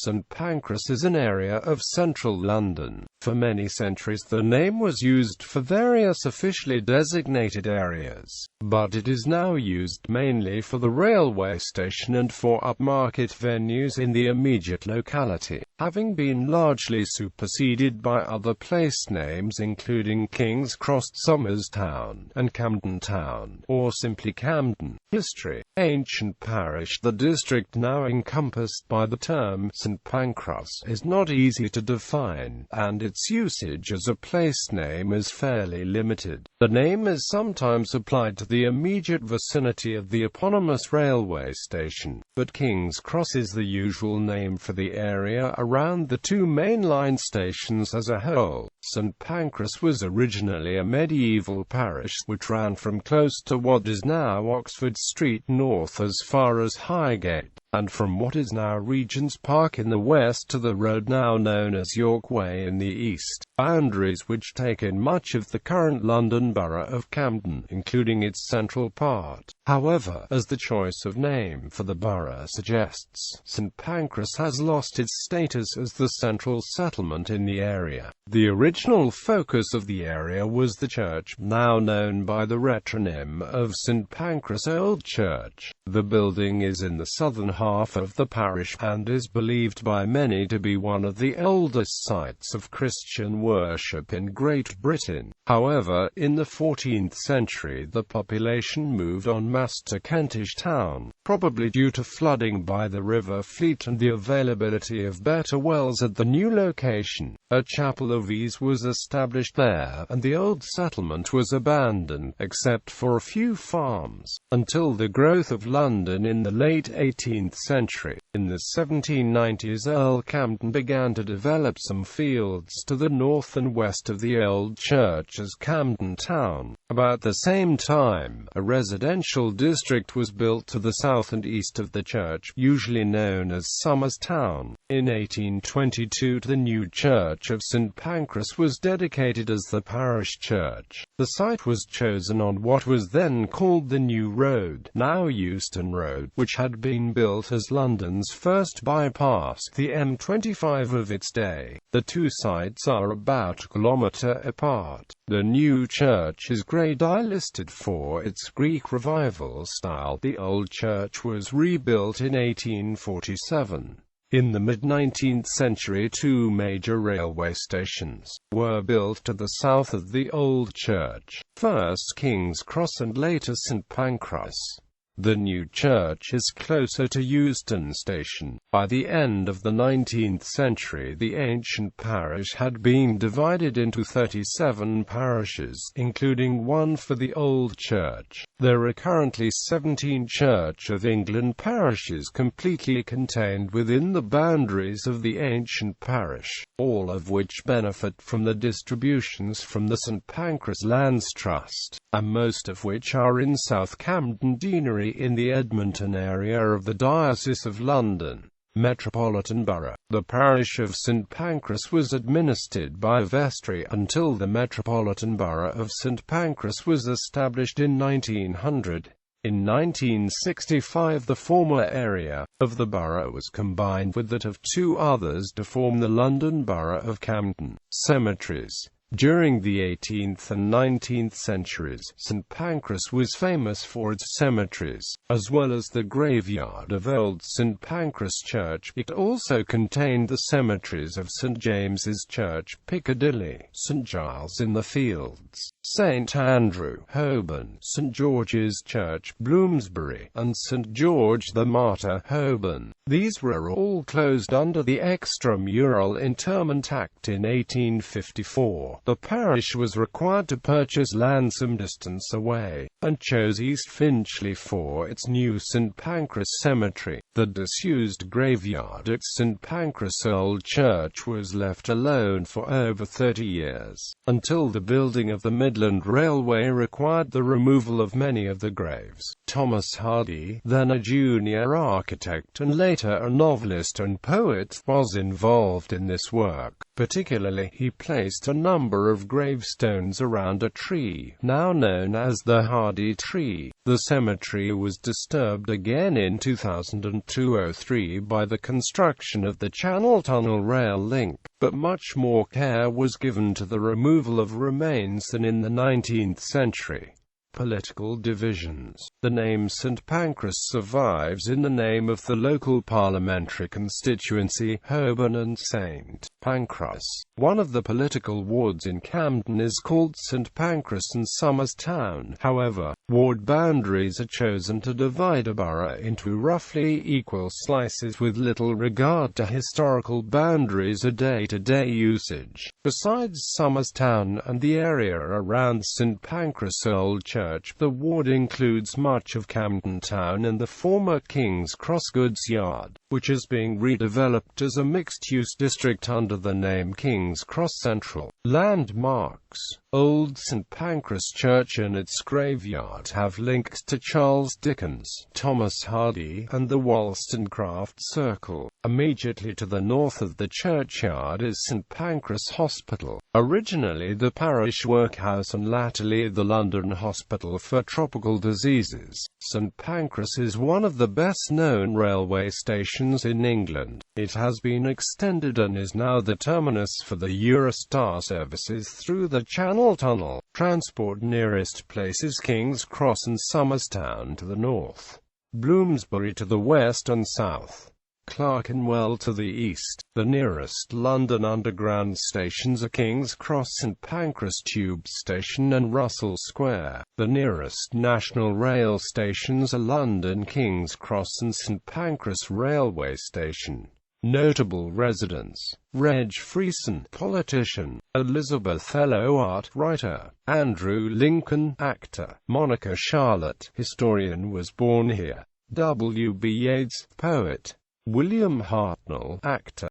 St Pancras is an area of central London. For many centuries the name was used for various officially designated areas, but it is now used mainly for the railway station and for upmarket venues in the immediate locality, having been largely superseded by other place names including King's Cross, Somers Town, and Camden Town, or simply Camden. History. Ancient parish. The district now encompassed by the term St Pancras is not easy to define, and its usage as a place name is fairly limited. The name is sometimes applied to the immediate vicinity of the eponymous railway station, but King's Cross is the usual name for the area around the two main line stations as a whole. St Pancras was originally a medieval parish which ran from close to what is now Oxford Street north as far as Highgate, and from what is now Regent's Park in the west to the road now known as York Way in the east, boundaries which take in much of the current London borough of Camden, including its central part. However, as the choice of name for the borough suggests, St Pancras has lost its status as the central settlement in the area. The original focus of the area was the church, now known by the retronym of St Pancras Old Church. The building is in the southern half of the parish, and is believed by many to be one of the oldest sites of Christian worship in Great Britain. However, in the 14th century the population moved en masse to Kentish Town, probably due to flooding by the River Fleet and the availability of better wells at the new location. A chapel of ease was established there, and the old settlement was abandoned, except for a few farms, until the growth of London in the late 18th century. In the 1790s Earl Camden began to develop some fields to the north and west of the old church as Camden Town. About the same time, a residential district was built to the south and east of the church, usually known as Somers Town. In 1822 the new church of St Pancras was dedicated as the parish church. The site was chosen on what was then called the New Road, now Euston Road, which had been built as London's first bypass, the M25 of its day. The two sites are about a kilometre apart. The new church is grade I, listed for its Greek Revival style. The old church was rebuilt in 1847. In the mid-19th century two major railway stations were built to the south of the old church, first King's Cross and later St Pancras. The new church is closer to Euston Station. By the end of the 19th century the ancient parish had been divided into 37 parishes, including one for the old church. There are currently 17 Church of England parishes completely contained within the boundaries of the ancient parish, all of which benefit from the distributions from the St Pancras Lands Trust, and most of which are in South Camden Deanery in the Edmonton area of the Diocese of London Metropolitan Borough. The parish of St Pancras was administered by a vestry until the Metropolitan Borough of St Pancras was established in 1900. In 1965 the former area of the borough was combined with that of two others to form the London Borough of Camden. Cemeteries. During the 18th and 19th centuries, St Pancras was famous for its cemeteries, as well as the graveyard of Old St Pancras Church. It also contained the cemeteries of St James's Church, Piccadilly, St Giles in the Fields, St Andrew, Holborn, St George's Church, Bloomsbury, and St George the Martyr, Holborn. These were all closed under the Extramural Interment Act in 1854. The parish was required to purchase land some distance away, and chose East Finchley for its new St Pancras Cemetery. The disused graveyard at St Pancras Old Church was left alone for over 30 years, until the building of the Midland Railway required the removal of many of the graves. Thomas Hardy, then a junior architect and later later a novelist and poet, was involved in this work. Particularly, he placed a number of gravestones around a tree, now known as the Hardy Tree. The cemetery was disturbed again in 2002-03 by the construction of the Channel Tunnel rail link, but much more care was given to the removal of remains than in the 19th century. Political divisions. The name St Pancras survives in the name of the local parliamentary constituency, Holborn and St Pancras. One of the political wards in Camden is called St Pancras and Somers Town. However, ward boundaries are chosen to divide a borough into roughly equal slices with little regard to historical boundaries or day-to-day usage. Besides Somers Town and the area around St Pancras Old Church, the ward includes much of Camden Town and the former King's Cross goods yard, which is being redeveloped as a mixed-use district under the name King's Cross Central. Landmarks. Old St Pancras Church and its graveyard have links to Charles Dickens, Thomas Hardy, and the Wollstonecraft Circle. Immediately to the north of the churchyard is St Pancras Hospital, originally the parish workhouse and latterly the London Hospital for Tropical Diseases. St Pancras is one of the best-known railway stations in England. It has been extended and is now the terminus for the Eurostar services through the Channel Tunnel. Transport nearest places King's Cross and Somers Town to the north, Bloomsbury to the west and south, Clerkenwell to the east. The nearest London Underground stations are King's Cross St Pancras Tube Station and Russell Square. The nearest National Rail stations are London King's Cross and St Pancras Railway Station. Notable residents: Reg Freeson, politician; Elizabeth Ello, art writer; Andrew Lincoln, actor; Monica Charlotte, historian, was born here; W. B. Yeats, poet; William Hartnell, actor.